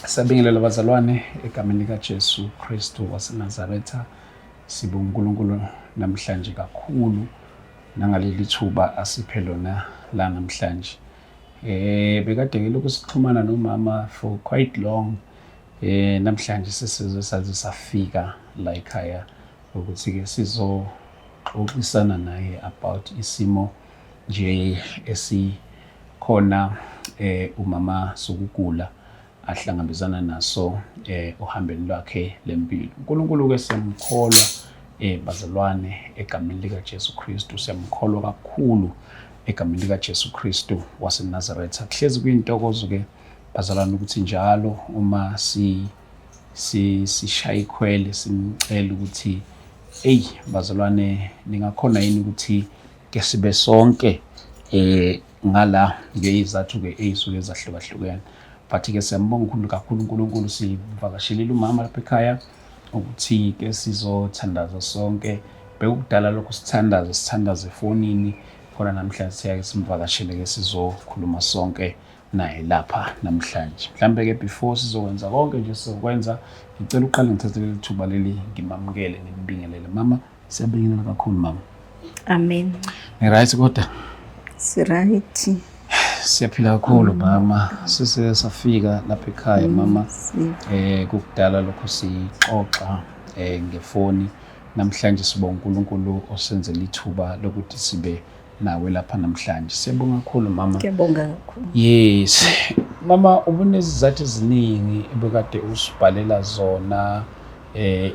Sabingelela bazalwane egameni likaJesu Kristu waseNazaretha. Sibonga uNkulunkulu namhlanje kakhulu nangaleli thuba asiphe lona la namhlanje. Bekade ngilokhu sixhumana nomama for quite long. Namhlanje sesize saze safika la ekhaya ukuthi ke sizoxoxisana naye about isimo nje esikhona umama sokugula ahlangabezana naso ohambeni lwakhe lempilo. uNkulunkulu ke siyamkholwa bazalwane egameni likaJesu Kristu, siyamkholwa kakhulu egameni likaJesu Kristu waseNazaretha. Kuhlezi kuyintokozo ke bazalwane ukuthi njalo uma sishaya ikhwele simcela ukuthi bazalwane ningakhona yini ukuthi ke sibe sonke ngala ngezathu ke ezisuke ezahlukahlukene. But ke siyambonga kakhulu uNkulunkulu, sivakashelile umama lapha ekhaya ukuthi ke sizothandaza sonke. Bekudala lokho sithandaze efonini, khona namhlanje siyake simvakashele ke sizokhuluma sonke naye lapha namhlanje. Mhlambe ke before sizokwenza konke nje sizokwenza, ngicela uqale ngithathe leli thuba leli ngimamukele ngimbingelele. Mama, siyabingelela kakhulu mama. Amen. Right kodwa? Right. Siyaphila kakhulu mama, sesafika lapha ekhaya mama. Kukudala lokho sixoxa ngefoni. Namhlanje sibonga uNkulunkulu osenzele ithuba lokuthi sibe nawe lapha namhlanje. Siyabonga kakhulu mama. Ngiyabonga kakhulu. Yes. Mama, ubunezizathu eziningi ebekade usibhalela zona,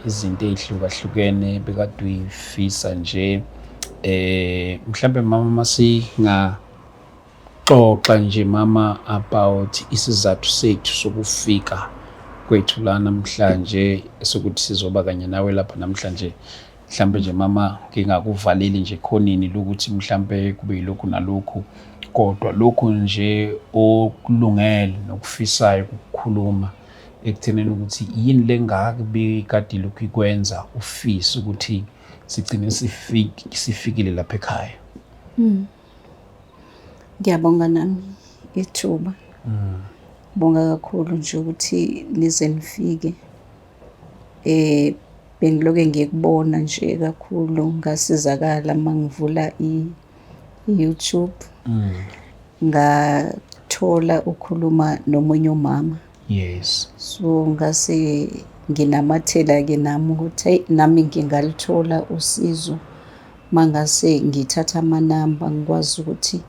izinto ezihlukahlukene bekade uyifisa nje. Mhlambe mama masinga xoxa nje mama about isizathu sethu sokufika kwethu la namhlanje sokuthi sizoba kanye nawe lapha namhlanje. Mhlambe nje mama ngingakuvaleli nje khonini lokuthi mhlambe kube yilokhu nalokhu, kodwa lokhu nje okulungele nokufisayo ukukhuluma ekutheneni ukuthi yini lengakubi kade lokhu ikwenza ufisa ukuthi sigcine sifikile lapha ekhaya. Ngiyabonga nami ithuba. Bonga kakhulu nje ukuthi nize nifike. Bengiloke ngikubona nje kakhulu ngasizakala mangivula iYouTube. Ngathola ukukhuluma nomunye umama. Yes. So ngase nginamathela ke nami ukuthi nami ngingalithola usizo mangase ngithatha amanamba ngikwazi ukuthi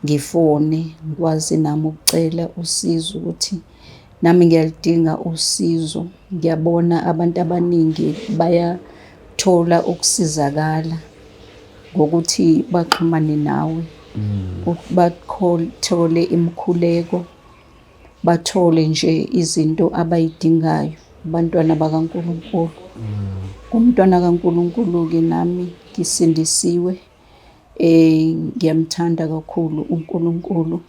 ngifone, ngikwazi nami ukucela usizo ukuthi nami ngiyalidinga usizo. Ngiyabona abantu abaningi bayathola ukusizakala ngokuthi baxhumane nawe, bathole imikhuleko, bathole nje izinto abayidingayo. Abantwana bakaNkulunkulu. Umntwana kaNkulunkulu ke nami ngisindisiwe. Ngiyamthanda kakhulu uNkulunkulu.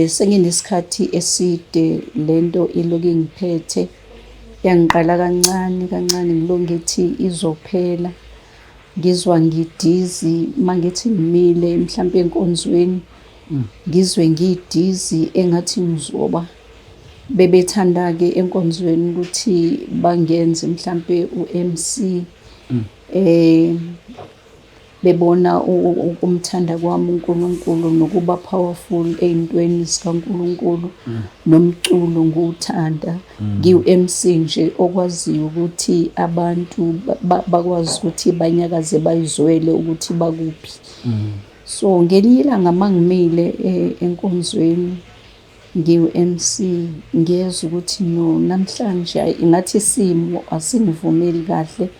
Senginesikhathi eside lento iloku ingiphethe, yangiqala kancane ngilo ngithi izophela. Ngizwa ngidizi mangithi ngimile mhlambe enkonzweni, ngizwe ngidizi engathi ngizoba. Bebethanda ke enkonzweni ukuthi bangenze mhlambe uMC. Bebona ukumthanda kwami uNkulunkulu nokuba powerful ey'ntweni zikaNkulunkulu, nomculo ngiwuthanda. Ngiwu-MC nje okwaziyo ukuthi abantu bakwazi ukuthi banyakaze bayizwele ukuthi bakuphi. So ngelinye ilanga mangimile enkonzweni ngiwu-MC, ngiyezwa ukuthi no namhlanje ingathi isimo asingivumeli kahle.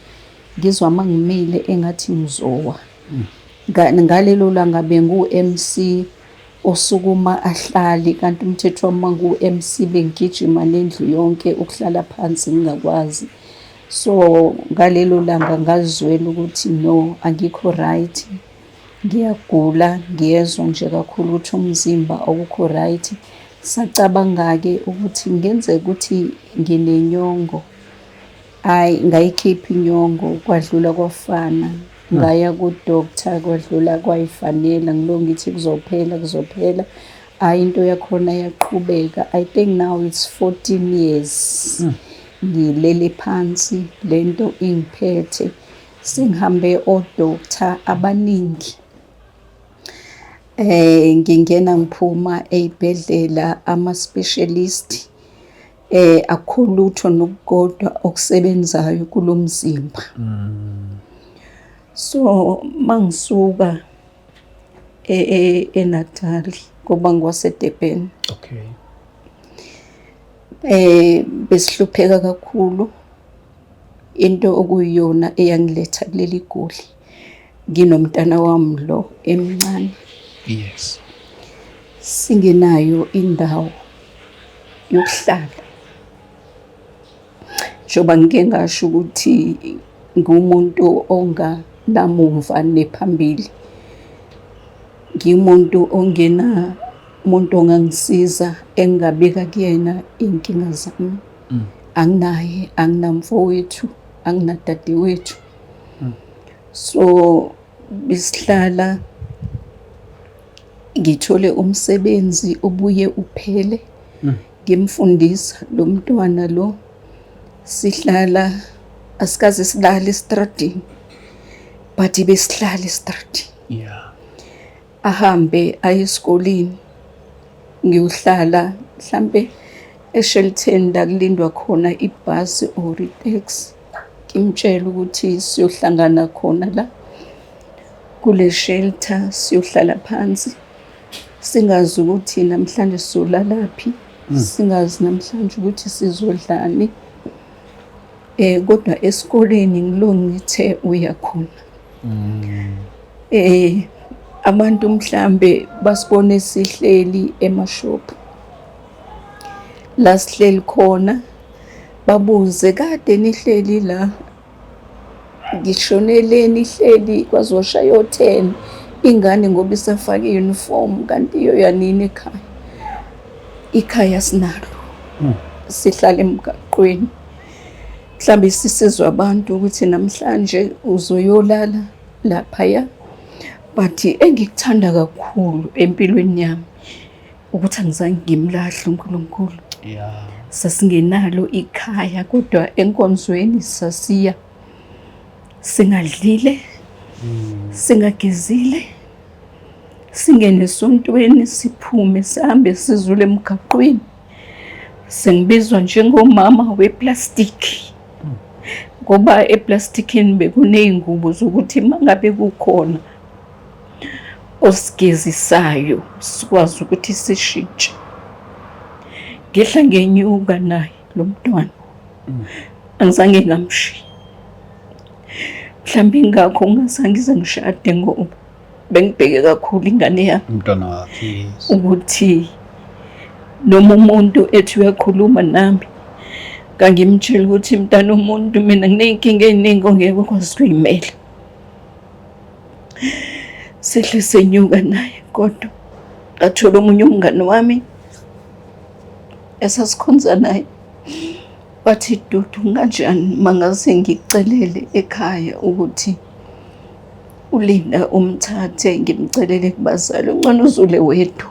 Ngizwa mangimile engathi ngizowa. Ngalelo langa bengu-MC osukuma ahlali, kanti umthetho wami mangu-MC bengigijima nendlu yonke ukuhlala phansi ngingakwazi. So ngalelo langa ngazizwela ukuthi no, angikho right, ngiyagula, ngiyezwa nje kakhulu ukuthi umzimba awukho right. Sacabanga-ke ukuthi ngenzeka ukuthi nginenyongo. Ngayikhipha inyongo, kwadlula kwafana. Ngaya ku-doctor, kwadlula kwayifanela. Ngilo ngithi kuzophela. Hhayi, into yakhona yaqhubeka. I think now it's 14 years. Ngilele phansi, lento ingiphethe. Sengihambe o-doctor abaningi. Ngingena ngiphuma ey'bhedlela ama-specialist. Akukho lutho nokukodwa okusebenzayo kulo mzimba. So mangisuka eNatal ngoba ngwaseDurban, Okay. besihlupheka kakhulu. Into okuyiyona eyangiletha kuleli goli, nginomntana wami lo emncane, Yes. singenayo indawo yokuhlala. Njengoba ngike ngasho ukuthi ngumuntu onganamuva nephambili, ngiwumuntu ongena umuntu ongangisiza engingabika kuyena iy'nkinga zami. Anginaye, anginamfowethu, anginadadewethu. So besihlala, ngithole umsebenzi obuye uphele. Ngimfundisa lo mntwana lo, sihlala, asikaze silale esitradini, but besihlala esitradini. Yeah. Ahambe aye esikoleni, ngiyohlala mhlambe e-Shelton la kulindwa khona ibhasi or iteksi. Ngimtshela ukuthi siyohlangana khona la kule shelter, siyohlala phansi. Singazi ukuthi namhlanje sizolalaphi, singazi namhlanje ukuthi sizodlani. Kodwa esikoleni ngilo ngithe uya khona. Abantu mhlambe basibone sihleli emashophu la sihleli khona, babuze kade nihleli la, ngishonele nihleli kwazoshaya o-10 ingane ngoba isafake i-uniform, kanti iyo yanini ekhaya. Ikhaya sinalo, sihlala emgaqweni. Mhlambe sisizwe abantu ukuthi namhlanje uzoyolala laphaya. But engikuthanda kakhulu empilweni yami ukuthi angizange ngimlahle uNkulunkulu. Yeah. Sasingenalo ikhaya, kodwa enkonzweni sasiya singadlile, singagezile, singene esontweni, siphume sihambe sizule emgaqweni. Sengibizwa njengomama weplastiki ngoba eplastikini bekuney'ngubo zokuthi mangabe kukhona osigezisayo sikwazi ukuthi sishintshe. Ngehla ngenyuka naye lo mntwana, angizange ngamshiya. Mhlawumbe ingakho ngingazange ngize ngishade ngoba bengibheke kakhulu ingane yami, Umntwana wakhe. Yes. ukuthi noma umuntu ethi uyakhuluma nami, ngangimtshela ukuthi mntana umuntu mina nginey'nkinga ey'ningi ongeke ukwazi ukuy'mela. Sihle senyuka naye, kodwa ngathola omunye umngani wami esasikhonza naye, wathi Dudu, kanjani mangase ngikucelele ekhaya ukuthi uLinda umthathe ngimcelele kubazali, ungcono uzule wedwa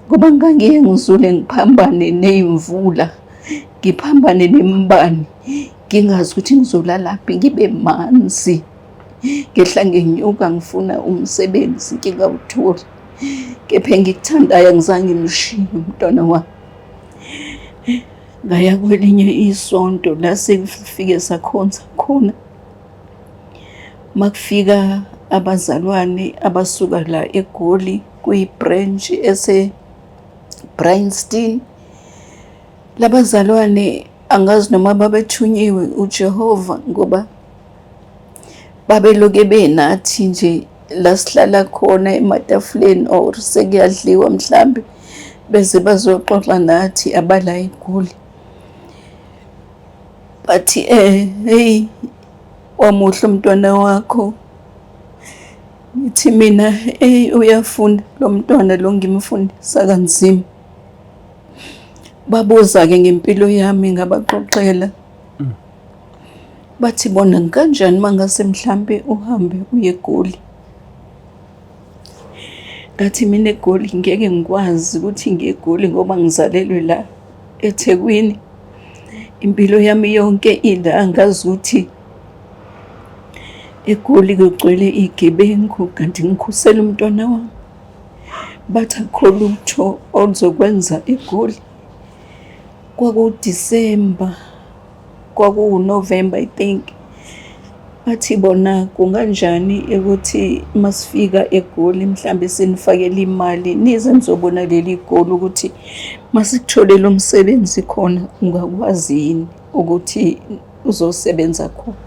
ngoba ngangiye ngizule ngiphambane ney'mvula, ngiphambane nemibani, ngingazi ukuthi ngizolalaphi, ngibe manzi. Ngehla ngenyuka ngifuna umsebenzi ngingawutholi, kepha engikuthandayo angizange ngimshiye umntwana wami. Ngaya kwelinye isonto la sekufike sakhonza khona. Makufika abazalwane abasuka la eGoli kuyi-branch ese-Bryanston. Labazalwane angazi noma babethunyiwe uJehova ngoba babeloke benathi nje la sihlala khona ematafuleni, or sekuyadliwa mhlambe beze bazoxoxa nathi abala eGoli. Bathi hey, wamuhle umntwana wakho. Ngithi mina uyafunda lo mntwana lo ngimfundisa kanzima. Babuza-ke ngempilo yami ngabaxoxela. Bathi bona kanjani mangase mhlambe uhambe uye eGoli. ngathi mina eGoli ngeke ngikwazi ukuthi ngiye eGoli ngoba ngizalelwe la eThekwini. Impilo yami yonke ila ngazi ukuthi eGoli kugcwele igebengu kanti ngikhusela umntwana wami. Bathi akukho lutho oluzokwenza eGoli. KwakuDisemba, kwakuNovember I think. Bathi bona kunganjani ukuthi masifika eGoli mhlambe sinifakele imali nize nizobona leli goli ukuthi masikutholele umsebenzi khona ungakwazi yini ukuthi uzosebenza khona.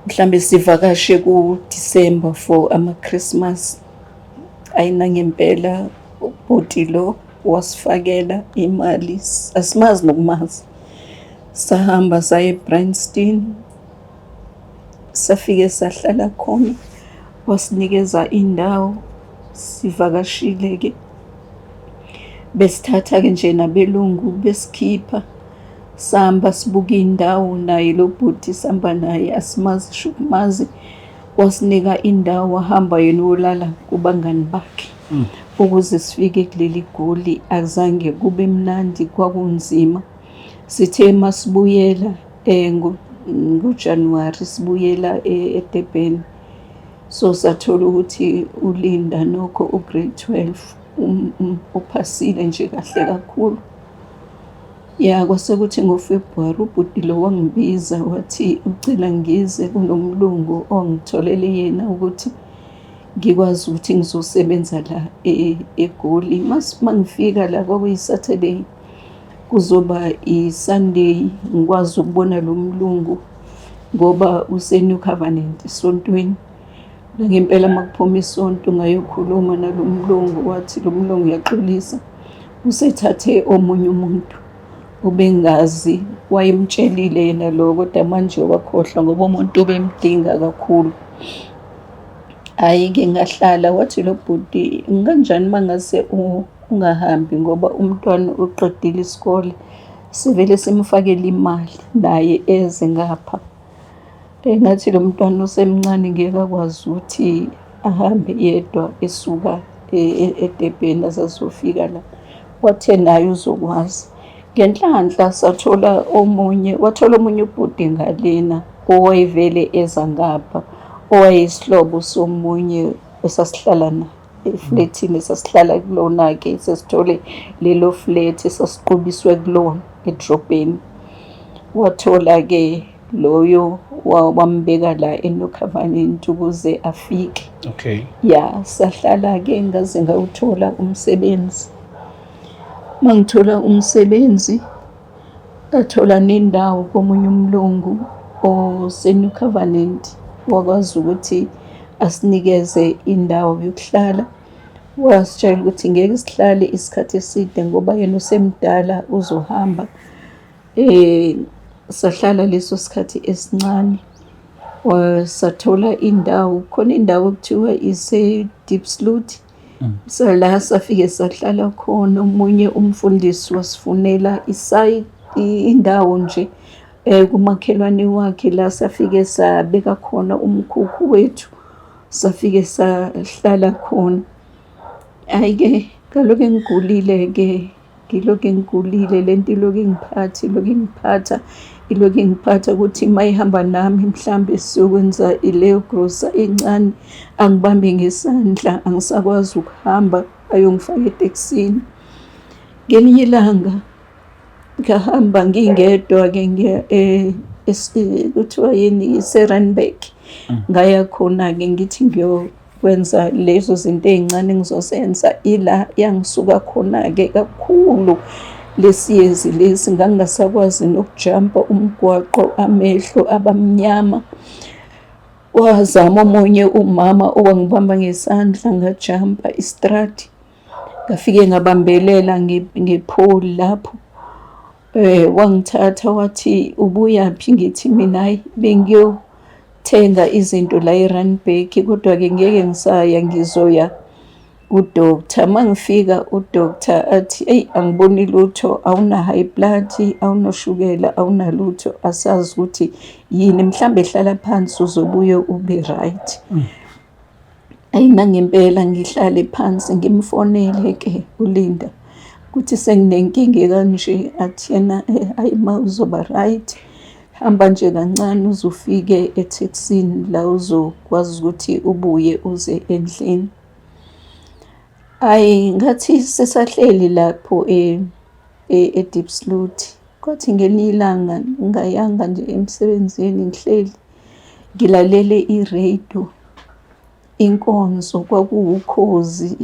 Mhlambe sivakashe kuDisemba for ama-Christmas. Ayina ngempela ubhuti lo wasifakela imali, asimazi nokumazi. Sahamba saya eBryanston, safike sahlala khona, wasinikeza indawo, sivakashile-ke. Besithatha-ke nje nabelungu besikhipha, sahamba sibuka indawo, naye lo bhuti sihamba naye asimazi shukumazi, wasinika indawo, wahamba yena wolala kubangani bakhe. Ukuze sifike kuleli Goli akuzange kube mnandi, kwakunzima. Sithe masibuyela ngoJanuwari sibuyela eDurban, so sathola ukuthi uLinda nokho ugrade 12 uphasile nje kahle kakhulu. Ya kwase kuthi ngoFebruary ubhuti lo wangibiza wathi ucela ngize kunomlungu ongitholele yena ukuthi ngikwazi ukuthi ngizosebenza la eGoli. Mangifika la kwakuyi-Saturday, kuzoba i-Sunday ngikwazi ukubona lo mlungu ngoba use-New Covenant esontweni. Ngempela makuphuma isonto ngayokhuluma nalo mlungu, wathi lo mlungu uyaxolisa usethathe omunye umuntu ubengazi, wayemtshelile yena lo kodwa manje wakhohlwa ngoba umuntu ubemdinga kakhulu. Hhayi-ke ngahlala, wathi lo bhuti kanjani mangase ungahambi ngoba umntwana uqedile isikole, sivele simfakele imali naye eze ngapha. Ngathi lo mntwana usemncane ngeke akwazi ukuthi ahambe yedwa esuka eDurban azazofika la. Wathe naye uzokwazi. Ngenhlanhla wathola omunye ubhuti ngalena owayevele eza ngapha, owayisihlobo somunye esasihlala naye efletini esasihlala kulona-ke. Sesithole lelo flat esasiqubiswe kulona edrobheni. Wathola-ke loyo wambeka la eNew Covenant ukuze afike. Okay. Ya, sahlala-ke ngaze ngawuthola umsebenzi. Mangithola umsebenzi, ngathola nendawo komunye umlungu ose-New Covenant, wakwazi ukuthi asinikeze indawo yokuhlala. Wasitshela ukuthi ngeke sihlale isikhathi eside ngoba yena usemdala uzohamba. Sahlala leso sikhathi esincane, sathola indawo, khona indawo okuthiwa ise-Diepsloot. La safike sahlala khona, omunye umfundisi wasifunela indawo nje kumakhelwane wakhe la safike sabeka khona umkhukhu wethu, safike sahlala khona. Hhayi-ke ngaloku engigulile-ke, lento ilokhu ingiphatha ukuthi mayihamba nami mhlambe siyokwenza ileyo grosa encane, angibambe ngesandla, angisakwazi ukuhamba, ayongifaka etekisini. Ngelinye ilanga ngahamba ngingedwa-ke ngiya kuthiwa yini ise-Randburg. Ngaya khona-ke ngithi ngiyokwenza lezo zinto ey'ncane engizozenza, ila yangisuka khona-ke kakhulu lesiyezi lesi, ngangingasakwazi nokujampa umgwaqo, amehlo abamnyama. Wazama omunye umama owangibamba ngesandla, ngajampa istradi, ngafike ngabambelela ngepholi lapho. Wangithatha wathi ubuyaphi? Ngithi mina hayi bengiyothenga izinto la eRandburg, kodwa-ke ngeke ngisaya, ngizoya udoctor. Mangifika udoctor athi eyi angiboni lutho, awuna high blood, awunoshukela, awunalutho, asazi ukuthi yini, mhlambe hlala phansi uzobuye ube right. Ayinangempela ngihlale phansi ngimfonele-ke uLinda ukuthi senginenkinga kanje, athi yena hayi ma uzoba right, hamba nje kancane uze ufike etheksini la uzokwazi ukuthi ubuye uze endlini. Hhayi ngathi sisahleli lapho eDiepsloot, kwathi ngelinye ilanga ngingayanga nje emsebenzini ngihleli ngilalele i-radio, inkonzo kwakuwukhozi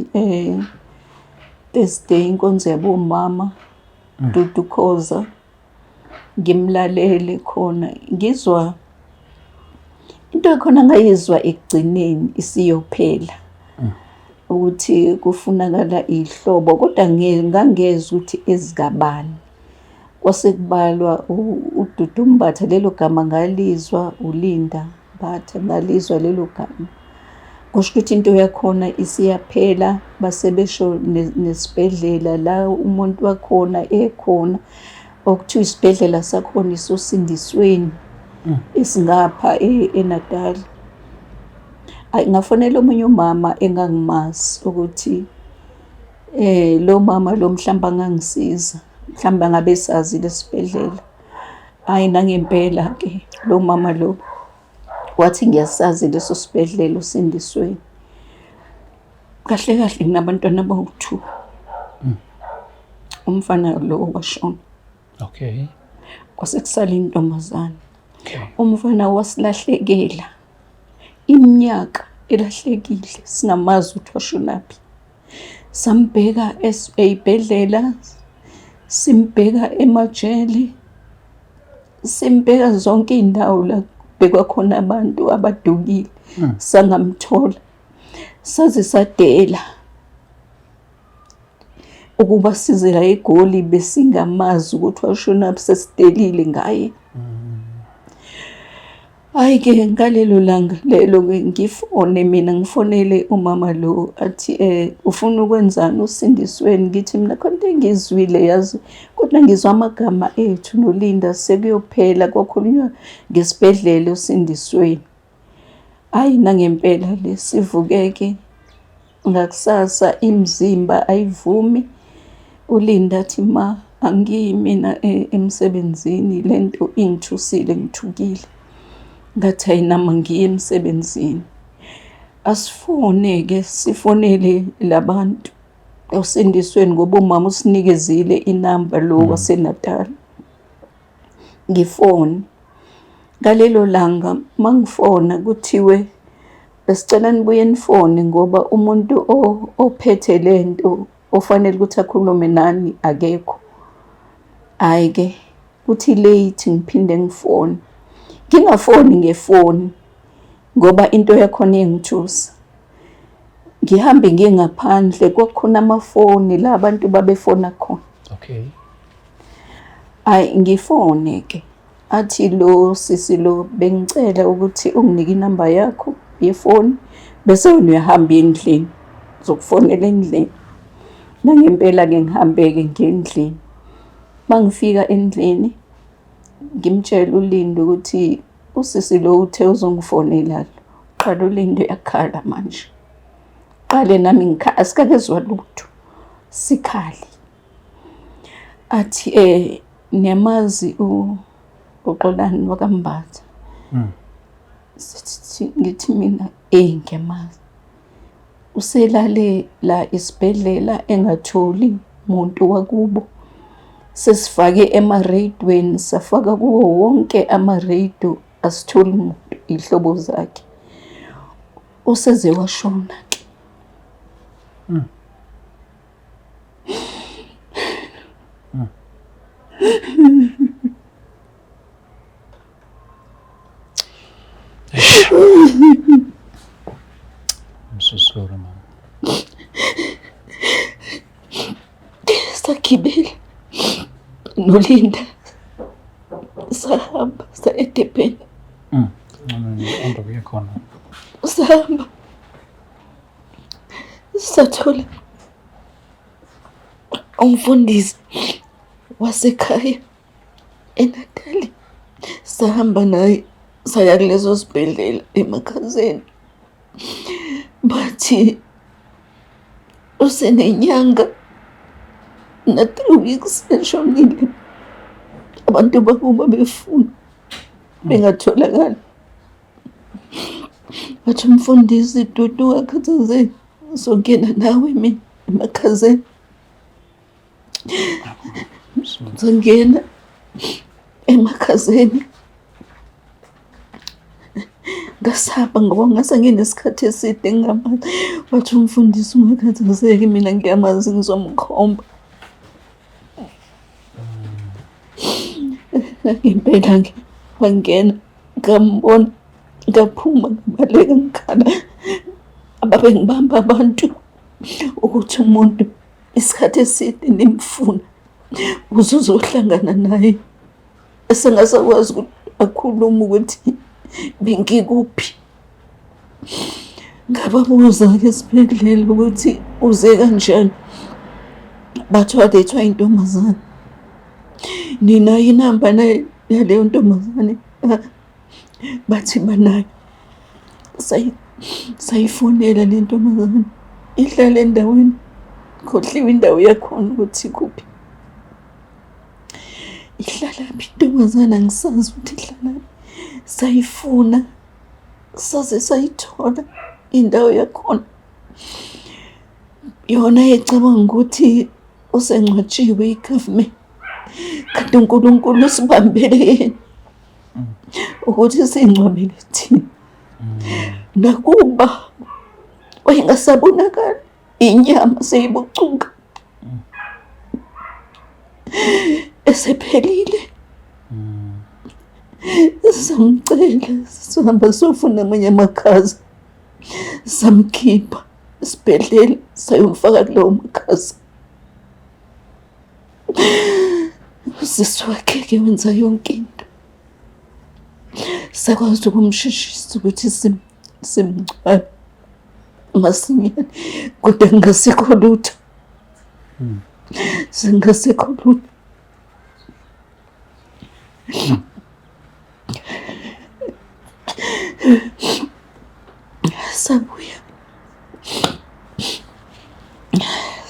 Thursday, inkonzo yabomama Dudu Khoza. Ngimlalele khona ngizwa into ekhona ngayizwa ekugcineni isiyophela ukuthi kufunakala ihlobo, kodwa ngangezwa ukuthi ezikabani. Kwase kubalwa uDudu Mbatha, lelo gama ngalizwa, uLinda Mbatha ngalizwa lelo gama. Kusho ukuthi into yakhona isiyaphela, base besho nesibhedlela la umuntu wakhona ekhona, okuthiwa isibhedlela sakhona isosindisweni esingapha eNatal. Ngafonela omunye umama engangimazi ukuthi lo mama lo mhlawumbe angangisiza, mhlawumbe angabe sazi lesibhedlela. Hhayi nangempela-ke lo mama lo wathi ngiyasazi leso sibhedlela usindisweni. Kahle kahle nginabantwana abawu-2. Umfana lo washona. Okay. Kwase kusala intombazane. Okay. Umfana wasilahlekela iminyaka elahlekile, singamazi ukuthi washonaphi. Sambheka ey'bhedlela, simbheka emajele, simbheka zonke iy'ndawo la kubhekwa khona abantu abadukile, sangamthola. Saze sadela ukuba size la eGoli besingamazi ukuthi washonaphi, sesidelile ngaye. Hhayi-ke ngalelo langa lelo-ke ngifone mina, ngifonele umama lo athi ufuna ukwenzani usindisweni? Ngithi mina khona into engizwile yazi, kodwa ngizwa amagama ethu noLinda sekuyophela, kwakhulunywa ngesibhedlela usindisweni. Hhayi nangempela le sivuke-ke ngakusasa imizimba ayivumi. uLinda athi ma angiyi mina emsebenzini, lento ingithusile ngithukile. Ngathi hayi nama ngiye emsebenzini. Asifone-ke sifonele labantu osindisweni ngoba umama usinikezile inamba lo waseNatal. Ngifone ngalelo langa, mangifona kuthiwe besicela nibuye nifone ngoba umuntu ophethe lento ofanele ukuthi akhulume nani akekho. Hhayi-ke kuthi late ngiphinde ngifone, ngingafoni ngefoni ngoba into yakhona iyangithusa. Ngihambe ngiye ngaphandle, kwakukhona amafoni la abantu babefona khona. Okay. Hhayi ngifone-ke, athi lo sisi lo bengicela ukuthi unginike inamba yakho yefoni bese wena uyahamba endlini, zokufonela endlini. Nangempela-ke ngihambe-ke ngiye endlini. Mangifika endlini ngimtshela uLinda ukuthi usisi lo uthe uzongifonela. Qala uLinda uyakhala manje, qale nami ngikhala, asikakezwa lutho, sikhali. Athi niyamazi uXolani wakaMbatha? Ngithi mina ngiyamazi. Uselale la esibhedlela engatholi muntu wakubo. Sesifake ema-radweni, safaka kuwo wonke ama-radio, asitholi muntu, ihlobo zakhe. Useze washona-ke. I'm so sorry, mama. Sagibela noLinda sahamba sa eDurban. Onto kuye khona. Sahamba sathola umfundisi wasekhaya eNatal. Sahamba naye saya kuleso sibhedlela eMakhazeni. bathi usenenyanga na 3 weeks eshonile. Abantu bakuba befuna bengatholakala. Bathi umfundisi Dudu wakhathazeke, ngizongena nawe mina emakhazeni. Ngizongena emakhazeni. Ngasaba ngoba ngase nginesikhathi eside ngingamazi. Wathi umfundisi ungakhathazeki, mina ngiyamazi, ngizomkhomba. Ngempela wangena, ngambona, ngaphuma, ngabaleka, ngikhala. Ababengibamba abantu ukuthi umuntu isikhathi eside nimfuna uzohlangana naye. Esengasakwazi ukuthi akhulume ukuthi bengikuphi. Ngababuza-ke esibhedlela ukuthi uze kanjani. Bathiwa lethwa intombazane. Ninayo inamba yaleyo ntombazane? Bathi banayo. Sayifonela le ntombazane, ihlala endaweni, khohliwe indawo yakhona ukuthi kuphi. Ihlalaphi intombazane, angisazi ukuthi ihlalaphi. Sayifuna, saze sayithola indawo yakhona. Yona yecabanga ukuthi usengcwatshiwe i-government, kanti uNkulunkulu usibambele yena ukuthi singcwabele thina. Nakuba wayengasabonakali, inyama seyibucuka, esephelile. Samcela, sahamba sofuna amanye amakhaza, samkhipha esibhedlela, sayomfaka kulowo makhaza. Usisi wakhe-ke wenza yonke into. Sakwazi ukumsheshisa ukuthi simngcwabe masinyane, kodwa kungasekho lutho. Singasekho lutho.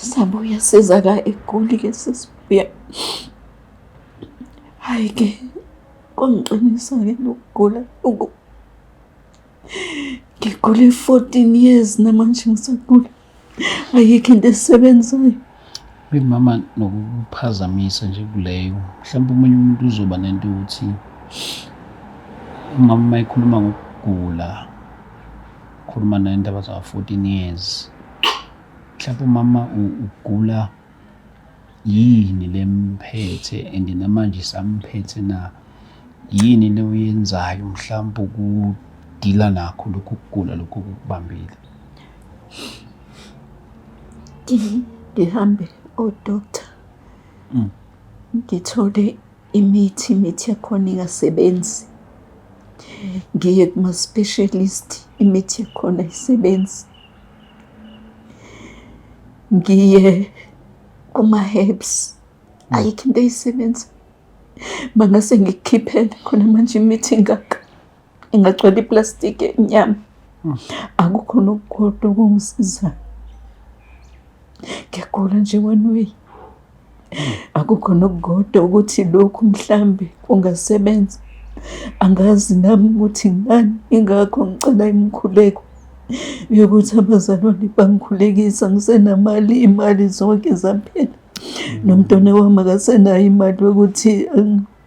Sabuya siza la eGoli-ke, sesibuya. Hayi-ke kwangiqinisa-ke lokugula. Ngigule 14 years namanje ngisagula. Ayikho into esebenzayo. Mama, nokuphazamisa nje kuleyo, mhlawumbe omunye umuntu uzoba nento ukuthi umama uma ekhuluma ngokugula, ukhuluma nendaba za 14 years. Mhlawumbe umama ugula yini lemphethe, and namanje samphethe na yini le uyenzayo mhlawumbe ukudila nakho lokhu kugula lokhu kukubambile? Ngihambe doctor, ngithole imithi yakhona ingasebenzi. Ngiye kuma-specialist, imithi yakhona ayisebenzi. Ngiye kuma-herbs, ayikho into eyisebenza. Mangase ngikukhiphele khona manje imithi ingaka, ingagcwala iplastiki enyama, akukho nokukodwa okungisizayo. Ngiyagula nje one way. Akukho nokukodwa ukuthi lokhu mhlambe kungasebenza. Angazi nami ukuthi ngani, ingakho ngicela imikhuleko yokuthi abazalwane bangikhulekisa. Ngisenamali, imali zonke zaphela. Nomntwana wami akasenayo imali yokuthi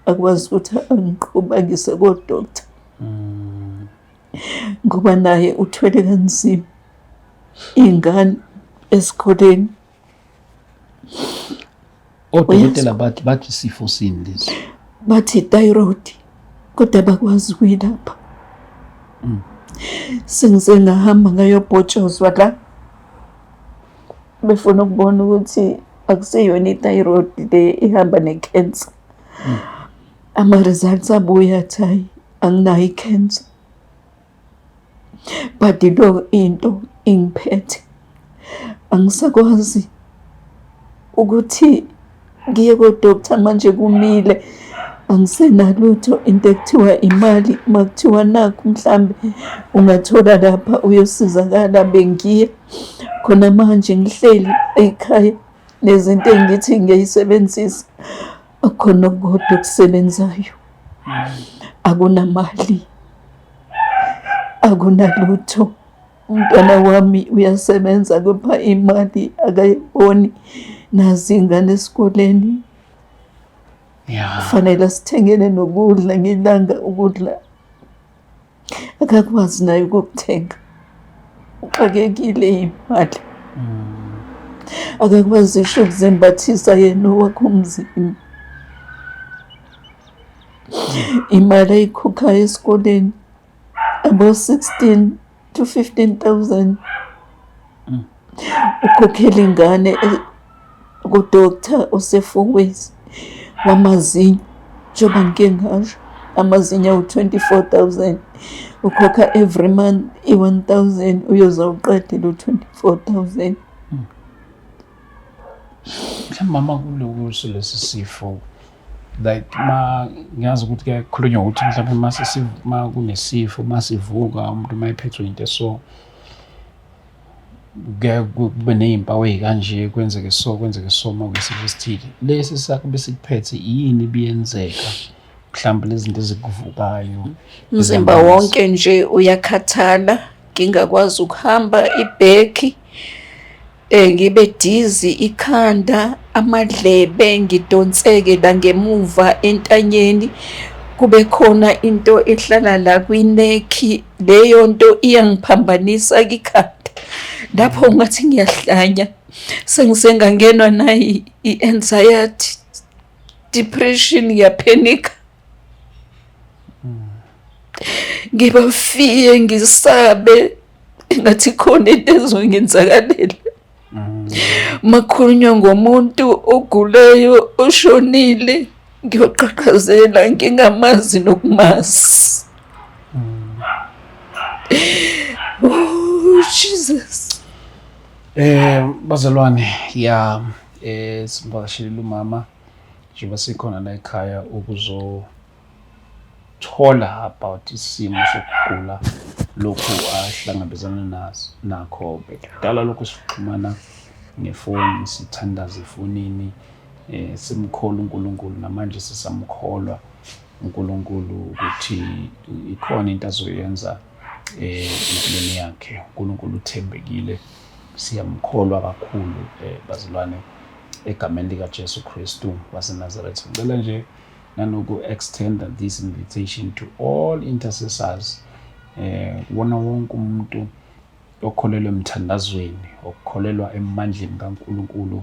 akwazi ukuthi angiqhubekise kodoctor, ngoba naye uthwele kanzima ingane esikoleni. Odokotela bathi isifo sini lesi? Bathi thyroid, kodwa bakwazi ukuyilapha. Sengize ngahamba ngayobhotshozwa la, befuna ukubona ukuthi akusiyona i-thyroid le ihamba ne-cancer. Ama-results abuya athi hayi, anginayo i-cancer. But lo into ingiphethe, angisakwazi ukuthi ngiye kodoctor manje kumile. angisenalutho, into ekuthiwa imali. Makuthiwa nakho mhlambe ungathola lapha uyosizakala, bengiya khona manje ngihleli ekhaya, nezinto engithi ngiyayisebenzisa akhona okukodwa okusebenzayo. Akunamali, akunalutho. Umntwana wami uyasebenza kupha imali akayiboni, nazi ingane esikoleni. Kufanele sithengele nokudla ngelanga, ukudla akakwazi naye ukukuthenga, uxakekile imali. Akakwazi isho ukuzembathisa yena owakho umzimba. Imali ayikhokhayo esikoleni abo 16 to 15,000. Ukhokhela ingane ku-doctor oseFourways wamazinyo, njengoba ngike ngasho, amazinyo awu-24,000. Ukhokha every month i-1,000, uyoze uqede lo 24,000. Mama, kulokuso lesi sifo, like ngiyazi ukuthi kuyakhulunywa ukuthi mhlawumbe uma kunesifo, masivuka umuntu mayiphethwe into eso, kube nezimpawu ezikanje, kwenzeke so uma kuyisifo esithile. Lesi sakho besikuphethe yini biyenzeka? Mhlawumbe lezi zinto ezikuvukayo, Umzimba wonke nje uyakhathala, ngingakwazi ukuhamba ibheki, ngibe dizzy, ikhanda, amadlebe, ngidonseke la ngemuva entanyeni, kube khona into ehlala la kwinekhi. Leyo nto iyangiphambanisa ikhanda, lapho ungathi ngiyahlanya. Sengisengangenwa nayi i-anxiety, depression, ngiyaphenika, ngiba fiye, ngisabe engathi khona into ezongenzakalela. Makhulunywa ngomuntu ogulayo, oshonile, ngiyoqhaqhazela ngingamazi nokumazi. Oh Jesus. Bazalwane, sivakashelile umama njengoba sikhona la ekhaya ukuzothola about isimo sokugula lokhu ahlangabezana nakho. Kudala lokhu sixhumana ngefoni, sithandaza efonini, simkholwa uNkulunkulu, namanje sisamkholwa uNkulunkulu ukuthi ikhona into azoyenza empilweni yakhe. uNkulunkulu uthembekile, siyamkholwa kakhulu bazalwane, egameni likaJesu Kristu waseNazaretha. Ngicela nje nanoku-extend this invitation to all intercessors, wona wonke umuntu okholelwa emthandazweni, okholelwa emandleni kaNkulunkulu,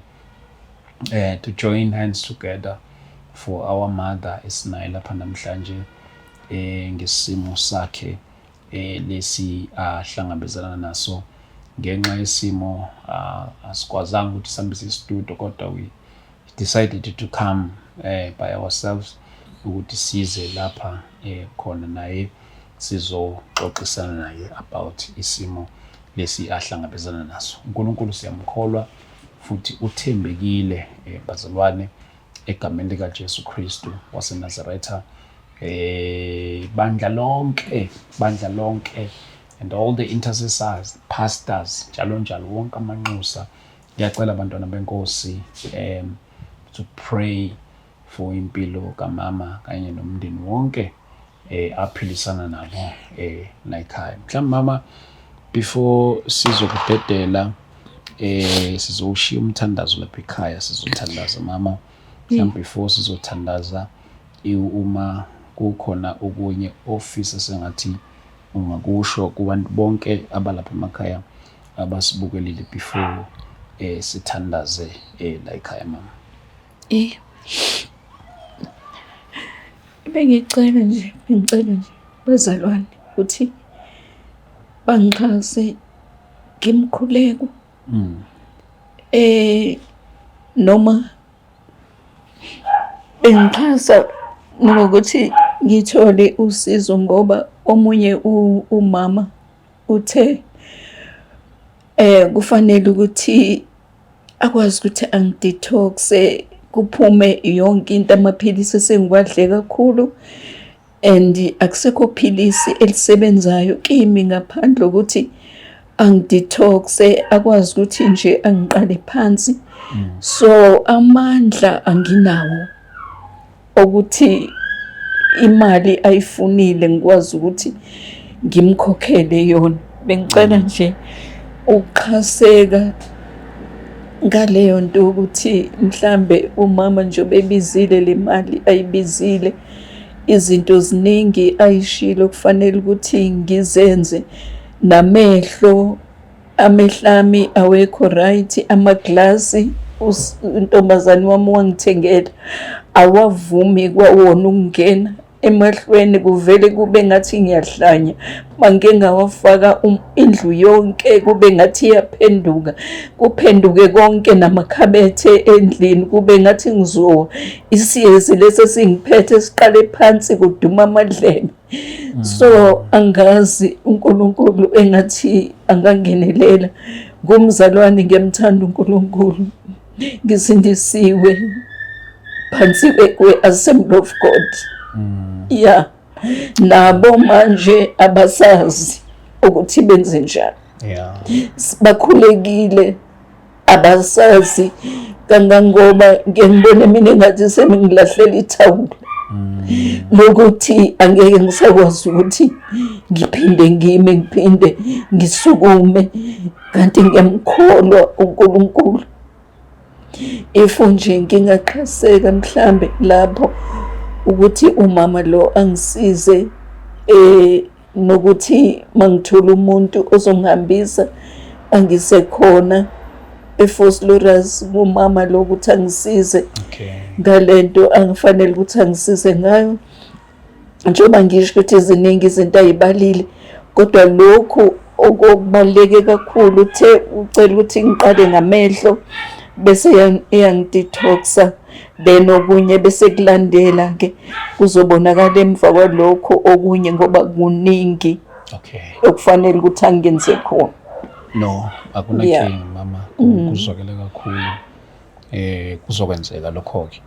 to join hands together for our mother esinayo lapha namhlanje, ngesimo sakhe lesi ahlangabezana naso ngenxa yesimo. Asikwazanga ukuthi sihambise isitudio, kodwa we decided to come by ourselves ukuthi size lapha khona naye sizoxoxisana naye about isimo lesi ahlangabezana naso. uNkulunkulu siyamkholwa futhi uthembekile bazalwane, egameni likaJesu Kristu waseNazaretha. Bandla lonke and all the intercessors, pastors, njalo wonke amanxusa, ngiyacela abantwana benkosi to pray for impilo kamama kanye nomndeni wonke aphilisana nabo la ekhaya. Mhlawumbe mama, before sizokudedela, sizowushiya umthandazo lapha ekhaya, sizothandaza mama. Mhlawumbe before sizothandaza, uma kukhona okunye ofisa sengathi ungakusho kubantu bonke abalapha emakhaya abasibukelile before sithandaze la ekhaya mama. Bengicela nje bazalwane ukuthi bangixhase ngimkhuleko, noma bengixhasa ngokuthi ngithole usizo, ngoba omunye umama uthe kufanele ukuthi akwazi ukuthi angidetoxe kuphume yonke into, amaphilisi esengiwadle kakhulu, and akusekho philisi elisebenzayo kimi ngaphandle ukuthi angidetoxe, akwazi ukuthi nje angiqale phansi. So amandla anginawo ukuthi imali ayifunile ngikwazi ukuthi ngimkhokhele yona. Bengicela nje ukukhaseka ngaleyo nto ukuthi mhlambe umama nje obebizile le mali ayibizile, izinto ziningi ayishilo kufanele ukuthi ngizenze, namehlo amehlami awekho right, amaglasi untombazane wami wangithengela awavumi kwawona ukungena emahlweni, kuvele kube ngathi ngiyahlanya. Mangike ngawafaka indlu yonke kube ngathi iyaphenduka, kuphenduke konke namakhabethe endlini, kube ngathi ngizowa. Isiyezi lesi singiphethe siqale phansi kuduma amadlebe. So angazi uNkulunkulu engathi angangenelela. Ngumzalwane, ngiyamthanda uNkulunkulu, ngisindisiwe phansi kwe-Assembly of God. Yeah, nabo manje abasazi ukuthi benze njani. Bakhulekile, abasazi kangangoba ngiyangibona mina engathi semingilahlela ithawula lokuthi angeke ngisakwazi ukuthi ngiphinde ngime, ngiphinde ngisukume, kanti ngiyamkholwa uNkulunkulu. If nje ngingaqhaseka mhlambe lapho ukuthi umama lo angisize, nokuthi mangithola umuntu ozongihambisa angisekhona eFosloras umama lo ukuthi angisize ngalento angifanele ukuthi angisize ngayo. Njengoba ngisho ukuthi ziningi izinto ayibalile, kodwa lokhu okubaluleke kakhulu uthe ucela ukuthi ngiqale ngamehlo bese iyangidetoxa, then okunye bese kulandela ke kuzobonakala emva kwalokho okunye ngoba kuningi okufanele ukuthi angenze khona. No, akunankinga mama, kuzokela kakhulu kuzokwenzeka lokho ke.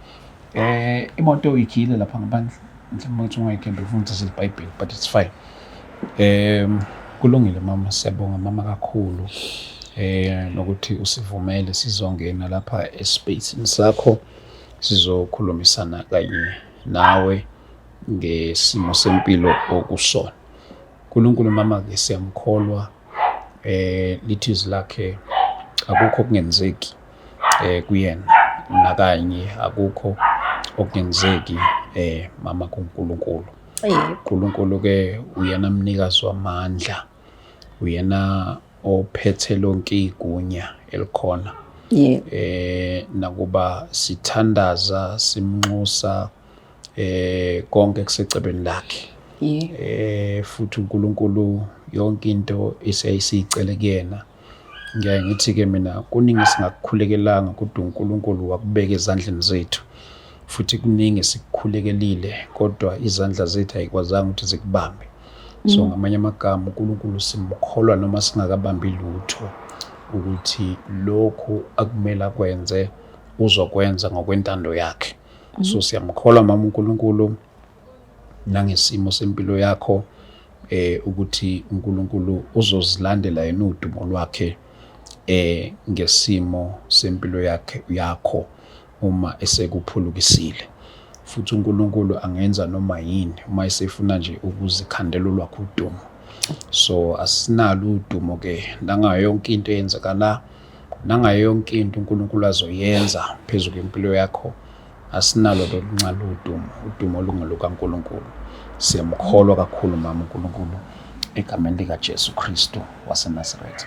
Imoto uyigile lapha ngaphandle, mhlawumbe ukuthi ungayikembe ufundisa iBhayibheli, but it's fine. Kulungile mama, siyabonga mama kakhulu nokuthi usivumele sizongena lapha espaceni sakho sizokhulumisana kanye nawe ngesimo sempilo okusona. uNkulunkulu mama ke siyamkholwa, lithi izwi lakhe akukho okungenzeki kuyena, nakanye akukho okungenzeki mama kuNkulunkulu. uNkulunkulu ke uyena mnikazi wamandla, uyena ophethe lonke igunya elikhona. Nakuba sithandaza simnxusa konke kusecebeni lakhe. Futhi uNkulunkulu yonke into esiyayicela kuyena. Ngiyaye ngithi ke mina kuningi singakukhulekelanga kodwa uNkulunkulu wakubeka ezandleni zethu, futhi kuningi sikukhulekelile kodwa izandla zethu ayikwazanga ukuthi zikubambe. So ngamanye amagama uNkulunkulu simkholwa noma singakabambi lutho ukuthi lokhu akumele akwenze uzokwenza ngokwentando yakhe. So siyamkholwa mama uNkulunkulu nangesimo sempilo yakho, ukuthi uNkulunkulu uzozilandela yena udumo lwakhe ngesimo sempilo yakho uma esekuphulukisile. Futhi uNkulunkulu angenza noma yini uma esefuna nje ukuzikhandela lwakhe udumo. So asinalo udumo ke nangayo yonke into eyenzakala, nangayo yonke into uNkulunkulu azoyenza phezulu kwempilo yakho, asinalo lokuncane udumo lungelukaNkulunkulu. Siyamkholwa kakhulu mama uNkulunkulu egameni likaJesu Kristu waseNazaretha.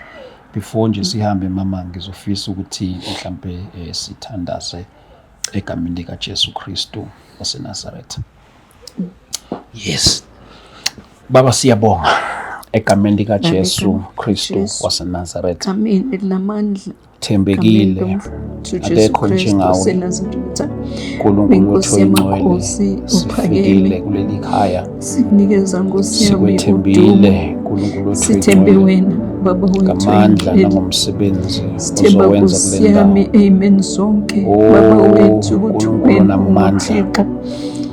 Before nje sihambe mama, ngizofisa ukuthi mhlambe sithandaze egameni likaJesu Kristu waseNazaretha. Yes. Baba siyabonga egameni likaJesu Kristu waseNazaretha. Amen. Elamandla Thembekile akekho njengawe uNkulunkulu oyingcwele, sifikile kuleli khaya sikunikeza Nkosi yami sikwethembile uNkulunkulu sithembe wena Baba wethu ngamandla oyingcwele. nangomsebenzi Sithemba ozowenza Nkosi kule ndawo. yami, amen zonke. Oh, Baba wethu ukuthi uNkulunkulu wena namandla, unguThixo.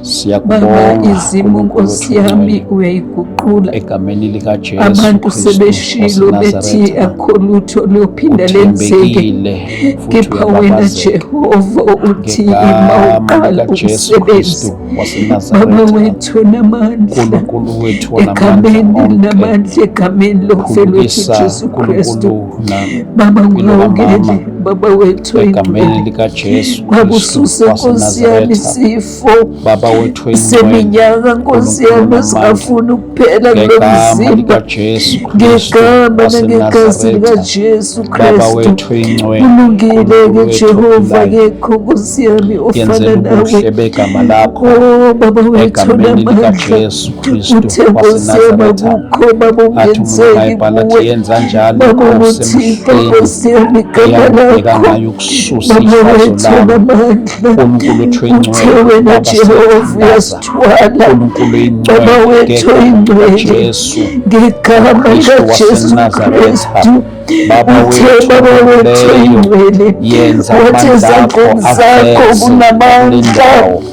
siyakubonga Baba izimo uNkulunkulu Nkosi wethu yami ongcwele, uyayiguqula. egameni likaJesu Abantu Kristu sebeshilo bethi waseNazaretha. akho lutho lophinda lenzeke, Uthembekile futhi kepha wena uyababazeka. Jehova uthi ima Ngegama uqala likaJesu umsebenzi. Kristu Baba waseNazaretha, wethu namandla, uNkulunkulu wethu wanamandla egameni onke, namandla, egameni lomfe lwethu khululisa Jesu Kristu. uNkulunkulu Baba nampilo kamama, ngawukele, Baba wethu egameni oyingcwele. likaJesu Kristu Bakususe Nkosi yami waseNazaretha. isifo Baba wethu oyingcwele, seminyaka Nkosi yami uNkulunkulu esingafuni ukuphela kulo ngegama mzimba, likaJesu Kristu ngegama nangegazi waseNazaretha. likaJesu Baba Kristu. wethu oyingcwele, Ulungile-ke uNkulunkulu wethu Jehova, ophilayo, kekho Nkosi yami ofana yenzela ubuhle nawe. begama lakho Oh Baba wethu egameni namandla, likaJesu Kristu uthe Nkosi yami waseNazaretha. akukho Baba Athi umuntu ungenzeki ayibhala athi kuwe. yenza njalo Baba inkosi uthixo emhleni Nkosi yami igama eyangibheka lakho. ngayo ukususa Baba ihlazo wethu lami. namandla, uNkulunkulu wethu uthe oyingcwele, wena Baba Jehova siyathandaza. uyasithwala. uNkulunkulu oyingcwele, Baba wethu ngegama oyingcwele, likaJesu ngegama Kristu likaJesu waseNazaretha. Kristu. Baba Uthe wethu Baba wethu olungileyo, oyingcwele, yenza wathi amandla akho ezandleni zakho aveze kule kunamandla, ndawo.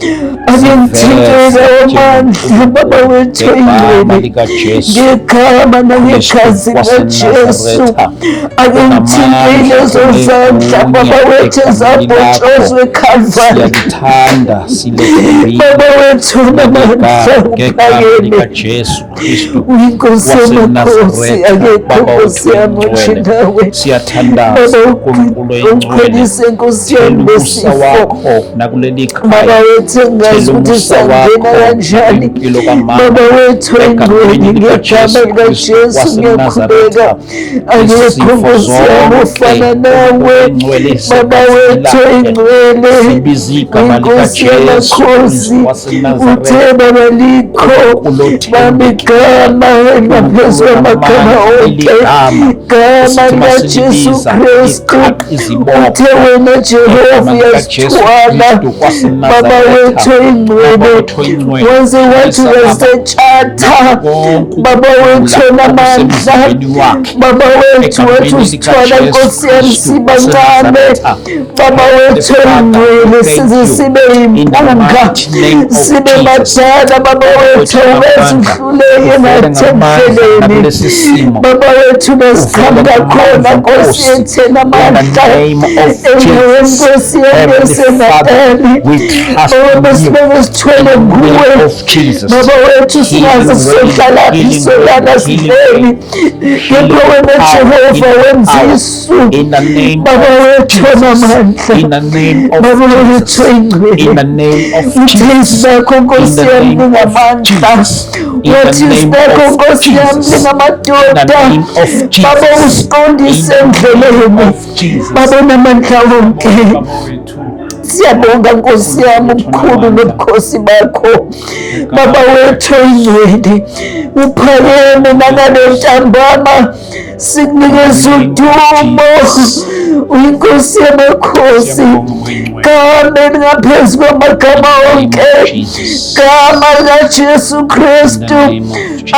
akengithintela Ziveze amandla. Baba wethu ngegama oyingcwele, likaJesu ngegama nangegazi likaJesu, waseNazaretha. akengithintele ezo zandla Baba wethu ezabhotshozwe eKhalvari. Siyalithanda silethembile Baba wethu namandla ngegama uphakeme, likaJesu Kristu uyinkosi yamakhosi, waseNazaretha. akekho Baba Nkosi wethu yami oyingcwele, otshindawe. siyathandaza Baba uNkulunkulu oyingcwele, ukhulise Nkosi yami thela umusa lesifo. wakho nakuleli Baba khaya, wethu engazi thela ukuthi umusa sangena wakho kanjani. nakwimpilo kamama, Baba wethu oyingcwele, egameni ngegama likaJesu Kristu likaJesu ngiyakhuleka. waseNazaretha. Akekho Izifo Nkosi yami ofana zonke nawe. oyingcwele Baba wethu zibizile, oyingcwele, sibiza igama uyinkosi likaJesu yamakhosi, Kristu waseNazaretha. uthe Baba likho baba igama elingaphezu kwamagama onke, igama likaJesu Kristu. Uthe wena Jehova uyasithwala. Baba wethu oyingcwele, wenze wathi uyasetshatha. Baba wethu onamandla, Baba wethu wathi usithwala Nkosi yami sibancane. Baba wethu oyingcwele, size sibe yimpunga, sibe badala. Baba wethu ubezihluleke nathi endleleni. Baba wethu besikhamba khona Nkosi yethu enamandla, endaweni Nkosi yami esenatali. Baba sibeke sithwele kuwe. Baba wethu singaze sizohlalaphi solana sifeni, kepha wena Jehova wenza isu. Baba wethu onamandla, Baba wethu oyingcwele, uthezi lakho Nkosi yami lingamandla, wathisi lakho Nkosi yami lingamadoda. Baba usiqondise endleleni, Baba onamandla wonke. Siyabonga Nkosi yami ubukhulu nobukhosi bakho. Baba wethu oyingcwele, uphakeme nangale ntambama, sikunikeza udumo. Uyinkosi yamakhosi, gama elingaphezu kwamagama onke, gama likaJesu Kristu.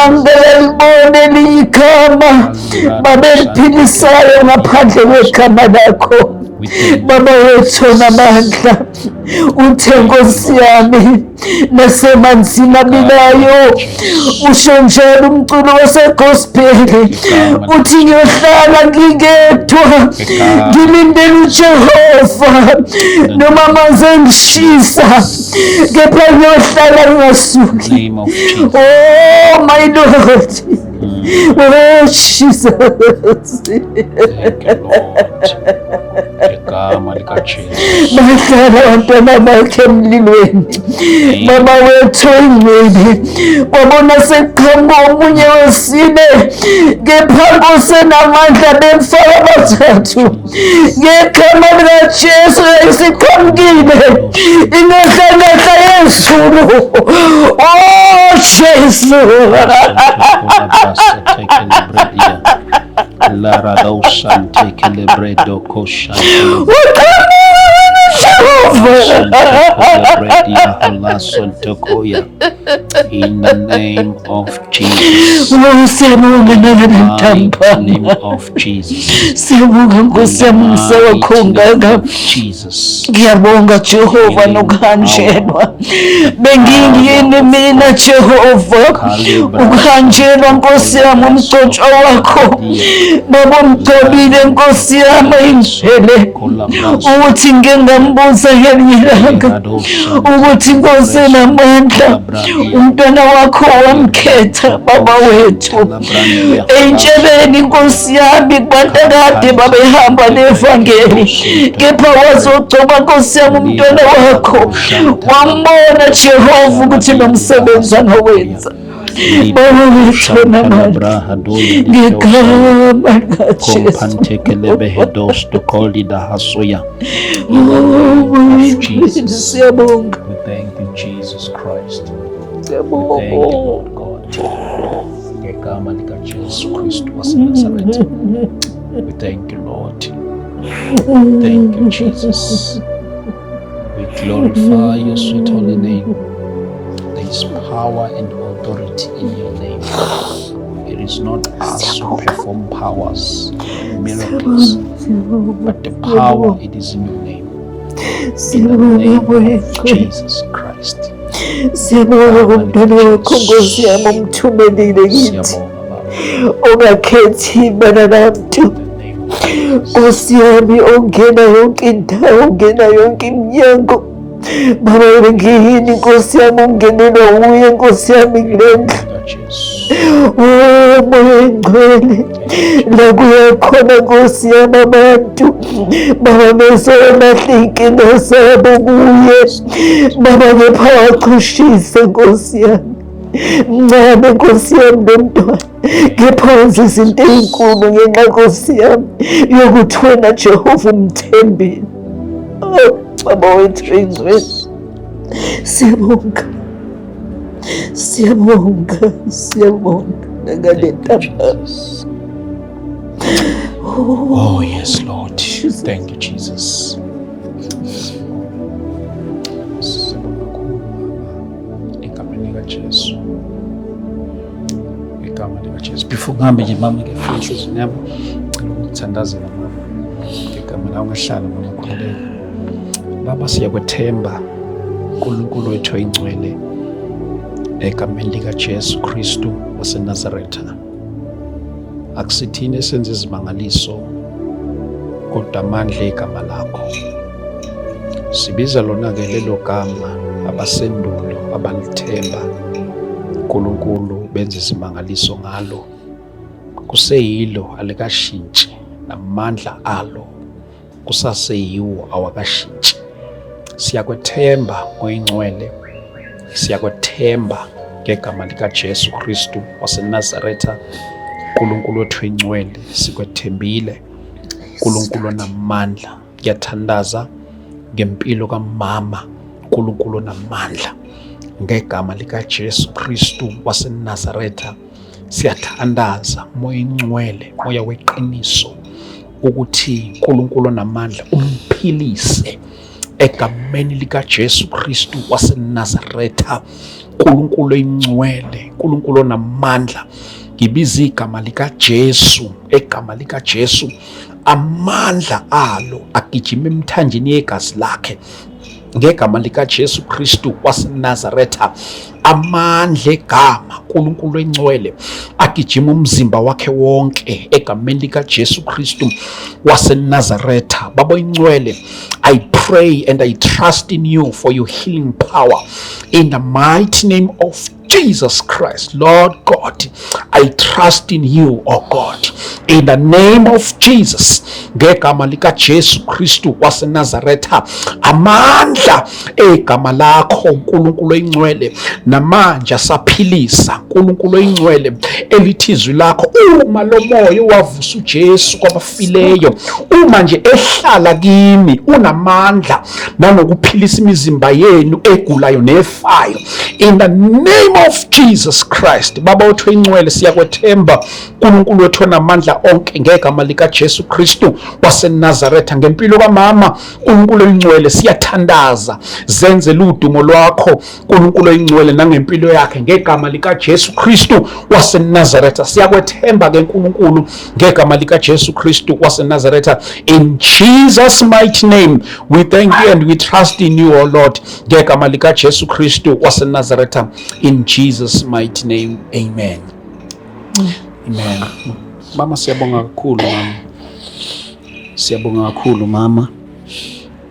Angeke libone elinye igama Baba eliphilisayo ngaphandle kwegama lakho. Baba wethu onamandla, uthe Nkosi yami nasemanzini abilayo, usho njalo umculo wasegospeli, uthi ngiyohlala ngingedwa ngilindele uJehova, noma amanzi engishisa, kepha ngiyohlala ngingasuki. Oh my Lord, oh Jesus. Ngegama likaJesu. Bahlala abantwana bakhe emlilweni. Baba wethu oyingcwele, wabona sekuqhamuka omunye wesine, kepha Nkosi enamandla bemfaka abathathu. Ngegama likaJesu isiqhamukile ingahlangahla yezulu. Oh Jesu. Lara dosan tekele bredo kosha. In the name of Jesus. Siyabonga Name of Jesus. Siyabonga Nkosi yami umsebenzi wakho Jesus. Ngiyabonga Jehova nokuhanjelwa. Bengingiyini mina Jehova ukuhanjelwa Nkosi yami umgcotshwa wakho. Baba umgcobile Nkosi yami ingcwele ukuthi ngingambuza ngelinye ilanga ukuthi Nkosi namandla umntwana wakho wamkhetha baba wethu ey'ntshebeni Nkosi yami kubantu akade babehamba nevangeli kepha wazogcoba Nkosi yami umntwana wakho wambona Jehova ukuthi nomsebenzi anowenza baba wethu namandla ngegama likaJesu. Siyabonga. We thank you, Jesus Christ. Siyabonga. Thank you, Lord God. Ngegama likaJesu Kristu waseNazaretha. We thank you, Lord. Thank you, Jesus. We glorify your sweet holy name. There is power and authority in your name. It is not us who perform powers, miracles, but the power, it is in your name. In the name of Jesus Christ. Siyabonga umntwana wakho Nkosi yami umthumelile kithi ongakhethi bana nabantu Nkosi yami ongena yonke indawo ongena yonke iminyango baba bengiyini Nkosi yami ungenelwa uye Nkosi yami kulendlu moya ngcwele la kuyakhona Nkosi yami abantu baba bezolahla iy'nkinga zabo kuye baba kepha wachushisa Nkosi yami mncane Nkosi yami lo mntwana kepha wenza izinto ey'nkulu ngenxa Nkosi yami yokuthi wena Jehova umthembile. Baba wethu engcwele siyabonga siyabonga siyabonga ngale ndaba. Oh yes, Lord. Thank you, Jesus. Before ngihambe nje mama ngefika enhlizweni yami ngicela ukuthandazela mama ngegama la ungahlala mama khuleka. Baba siyakwethemba uNkulunkulu wethu oyingcwele egameni likaJesu Kristu waseNazaretha. Akusithini esenza izimangaliso kodwa amandla egama lakho. Sibiza lona-ke lelo gama abasendulo abalithemba uNkulunkulu benza izimangaliso ngalo. Kuseyilo alikashintshi namandla alo kusaseyiwo awakashintshi. Siyakwethemba ngoyingcwele, siyakwethemba ngegama likaJesu Kristu waseNazaretha. uNkulunkulu wethu oyingcwele sikwethembile, uNkulunkulu onamandla. Ngiyathandaza ngempilo kamama, uNkulunkulu onamandla, ngegama likaJesu Kristu waseNazaretha. Siyathandaza moya ingcwele, moya weqiniso, ukuthi uNkulunkulu onamandla umphilise egameni likaJesu Kristu waseNazaretha. uNkulunkulu oyingcwele, uNkulunkulu onamandla, ngibiza igama likaJesu, egama likaJesu amandla alo agijima emthanjeni yegazi lakhe. Ngegama likaJesu Kristu waseNazaretha amandla egama uNkulunkulu oyingcwele agijima umzimba wakhe wonke egameni likaJesu Kristu waseNazaretha. Baba oyingcwele, I pray and I trust in you for your healing power in the mighty name of Jesus Christ. Lord God, I trust in you, oh God, in the name of Jesus. Ngegama likaJesu Kristu waseNazaretha amandla egama lakho uNkulunkulu oyingcwele namanje asaphilisa. uNkulunkulu oyingcwele, elithi izwi lakho uma lo moya wavusa uJesu kwabafileyo, uma nje ehlala kimi, unamandla nanokuphilisa imizimba yenu egulayo nefayo in the name of Jesus Christ. Baba wethu oyingcwele, siyakwethemba uNkulunkulu wethu onamandla onke, ngegama lika Jesu Kristu waseNazaretha, ngempilo kamama uNkulunkulu oyingcwele siyathandaza, zenze ludumo lwakho uNkulunkulu oyingcwele nangempilo yakhe, ngegama lika Jesu Kristu waseNazaretha. Siyakwethemba ke uNkulunkulu ngegama lika Jesu Kristu waseNazaretha. In Jesus mighty name we thank you and we trust in you, O Lord, ngegama lika Jesu Kristu waseNazaretha. In Jesus mighty name, amen. Amen. Mama, siyabonga kakhulu mama. Siyabonga kakhulu mama.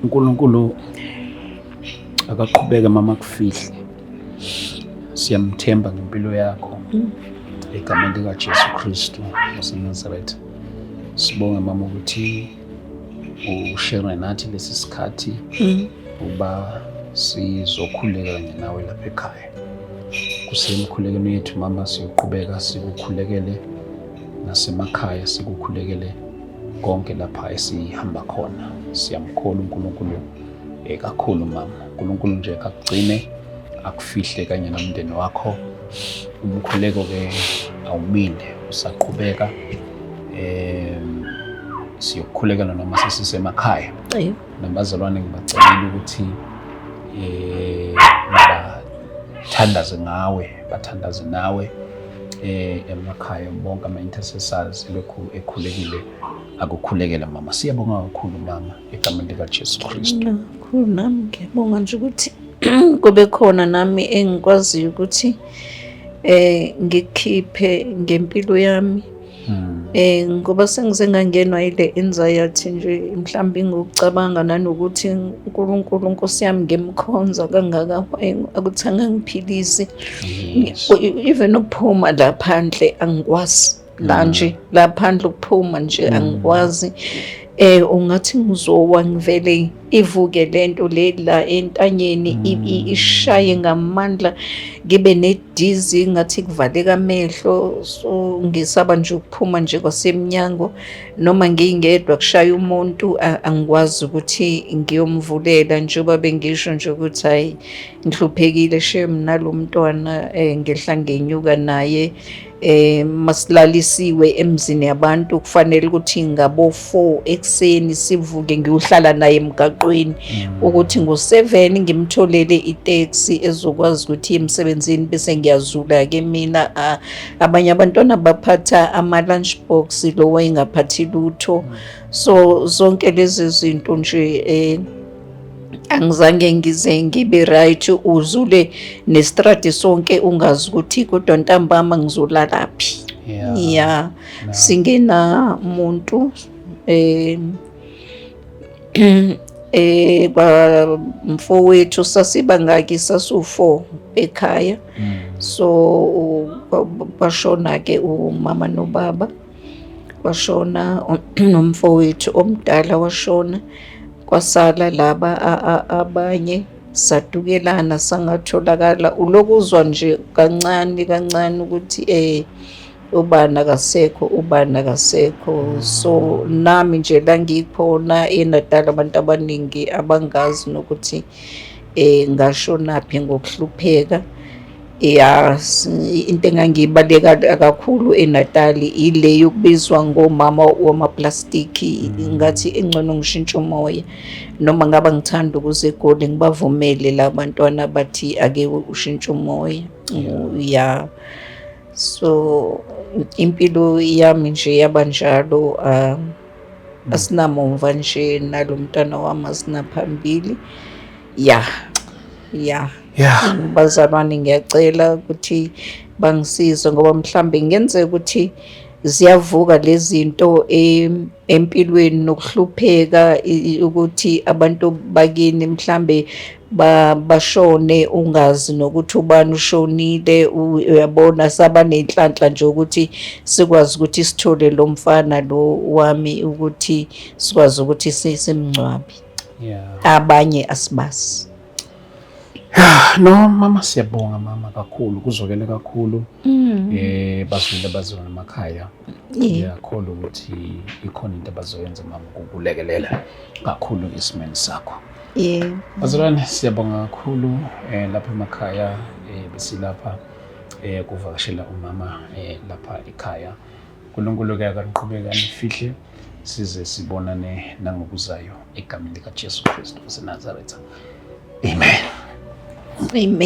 uNkulunkulu akaqhubeke mama kufihle. Siyamthemba ngempilo yakho. Egameni lika Jesu Kristu waseNazaretha. Sibonga mama ukuthi ushare nathi lesi sikhathi uba sizokhuleka kanye nawe lapha ekhaya. Kusemkhulekweni yethu mama, siyoqhubeka sikukhulekele nasemakhaya, sikukhulekele konke lapha esihamba khona. Siyamkhola uNkulunkulu kakhulu mama. uNkulunkulu nje akugcine, akufihle kanye nomndeni wakho. Umkhuleko ke awumile, usaqhubeka. Siyokukhulekela noma sesisemakhaya. Nabazalwane ngibacelile ukuthi bathandaze nawe emakhaya. Bonke ama-intercessors lokhu ekhulekile akukhulekela mama. Siyabonga kakhulu mama egameni lika Jesu Kristu. Kakhulu nami ngiyabonga nje ukuthi kube khona nami engikwaziyo ukuthi ngikukhiphe ngempilo yami. Ngoba sengize ngangenwa ile anxiety nje, mhlawumbe ngokucabanga nanokuthi uNkulunkulu Nkosi yami ngimkhonza kangaka akuthanga ngiphilise. Even ukuphuma laphandle angikwazi, la nje laphandle ukuphuma nje angikwazi. Ungathi ngizowa ngivele ivuke lento la entanyeni ishaye ngamandla, ngibe nedizi ngathi kuvaleka amehlo. So ngisaba nje ukuphuma nje kwasemnyango, noma ngingedwa kushaya umuntu angikwazi ukuthi ngiyomvulela, njengoba bengisho nje ukuthi hayi ngihluphekile shem nalo mntwana, ngehla ngenyuka naye. Masilalisiwe emzini yabantu kufanele ukuthi ngabo 4 ekuseni sivuke ngiyohlala naye emgaqweni, ukuthi ngo7 ngimtholele itaxi ezokwazi ukuthi emsebenzini bese ngiyazula ke mina. Abanye abantwana baphatha ama lunch box, lo wayengaphathi lutho. So zonke lezi zinto nje angizange ngize ngibe right, uzule nestrati sonke ungazi ukuthi kodwa ntambama ngizolalaphi. Singena umuntu mfowethu, sasiba ngaki sasu4 ekhaya. So bashona ke umama nobaba, bashona nomfowethu omdala washona, kwasala laba abanye sadukelana sangatholakala. Ulokuzwa nje kancane ukuthi ubani akasekho. So nami nje la ngikhona eNatal abantu abaningi abangazi nokuthi ngashonaphi ngokuhlupheka. Into engangibaleka kakhulu eNatal ile yokubizwa ngomama wamaplastiki, ngathi engcono ngishintshe umoya, noma ngaba ngithanda ukuze eGoli ngibavumele labantwana bathi ake ushintshe umoya. So impilo yami nje yabanjalo, asinamova nje nalo mntwana wami, asinaphambili. Bazalwane ngiyacela ukuthi bangisize, ngoba mhlambe ngenzeka ukuthi ziyavuka lezi zinto empilweni nokuhlupheka, ukuthi abantu bakini mhlambe bashone ungazi nokuthi ubani ushonile. Uyabona, saba nenhlanhla nje ukuthi sikwazi ukuthi sithole lo mfana lo wami, ukuthi sikwazi ukuthi simngcwabe. Abanye asibazi. No mama, siyabonga mama kakhulu, kuzokele kakhulu. Bazile emakhaya. Ngiyakholwa ukuthi ikhona into abazoyenza mama ukukulekelela kakhulu isimeni sakho. Bazalwane, siyabonga kakhulu lapha emakhaya. Besilapha kuvakashela umama lapha ekhaya. uNkulunkulu-ke akaqhubeka nifihle size sibonane nangokuzayo egameni likaJesu Kristu waseNazaretha. Amen. Amen.